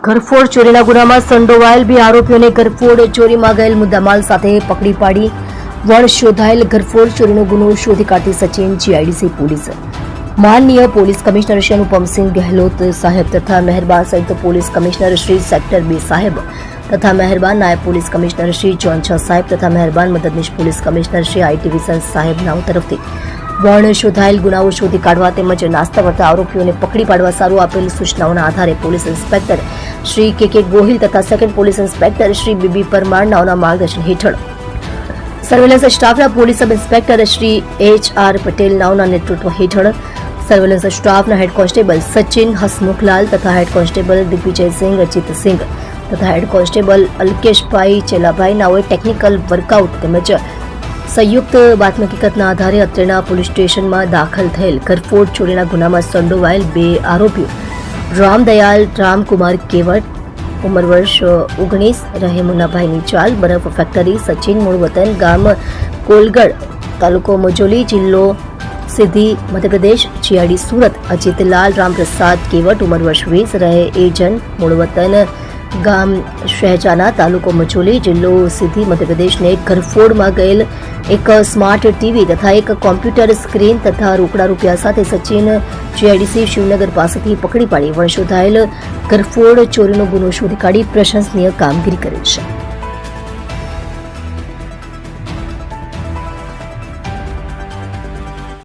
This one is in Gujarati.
ઘરફોડ ચોરીના ગુનામાં સંડોવાયેલ બે આરોપીઓને ઘરફોડ ચોરીમાં ગયેલ મુદ્દામાલ સાથે પકડી પાડી વણ શોધાયેલ ઘરફોડ ચોરીનો ગુનો શોધી કાઢતી સચિન જીઆઈડીસી પોલીસ માનનીય પોલીસ કમિશનર શ્રી અનુપમસિંહ ગહેલોત સાહેબ તથા મહેરબાન સંયુક્ત પોલીસ કમિશનર શ્રી સેક્ટર 2 સાહેબ તથા મહેરબાન નાયબ પોલીસ કમિશનર શ્રી ઝોન 6 સાહેબ તથા મહેરબાન મદદનીશ પોલીસ કમિશનર શ્રી આઈ ડિવિઝન સાહેબ નાઓ તરફથી વણ શોધાયેલ ગુનાઓ શોધી કાઢવા તેમજ નાસ્તા કરતા આરોપીઓને પકડી પાડવા સારું આપેલ સૂચનાઓના આધારે police inspector Shri K Gohil તથા second police inspector Shri BB Parmar નાઓના માર્ગદર્શન હેઠળ સર્વેલન્સ સ્ટાફના police sub inspector Shri HR Patel નાઓના નેતૃત્વ હેઠળ સર્વેલન્સ સ્ટાફના હેડ કોન્સ્ટેબલ સચિન હસમુખલાલ તથા હેડ કોન્સ્ટેબલ દિગ્વિજયસિંહ અજીતસિંહ તથા હેડ કોન્સ્ટેબલ અલ્કેશભાઈ ચેલાભાઈ નાઓએ ટેકનિકલ વર્કઆઉટ તેમજ સંયુક્ત બાતમી હકીકતના આધારે અત્રેના પોલીસ સ્ટેશનમાં દાખલ થયેલ ઘરફોડ ચોરીના ગુનામાં સંડોવાયેલ બે આરોપીઓ રામદયાલ રામકુમાર કેવટ ઉંમર વર્ષ 19 રહે મુન્નાભાઈની ચાલ બરફ ફેક્ટરી સચિન મૂળ વતન ગામ કોલગઢ તાલુકો મજોલી જિલ્લો સિદ્ધી મધ્યપ્રદેશ જીઆઈડી સુરત અજીતલાલ રામપ્રસાદ કેવટ ઉંમર વર્ષ 20 રહે એજન મૂળ વતન ગામ શહેજાના તાલુકો મચોલી જિલ્લો સિદ્ધી મધ્યપ્રદેશને ઘરફોડમાં ગયેલ એક સ્માર્ટ ટીવી તથા એક કોમ્પ્યુટર સ્ક્રીન તથા રોકડા રૂપિયા સાથે સચિન જીઆઈડીસી શિવનગર પાસેથી પકડી પાડી વણ શોધાયેલ ઘરફોડ ચોરીનો ગુનો શોધી કાઢી પ્રશંસનીય કામગીરી કરી છે.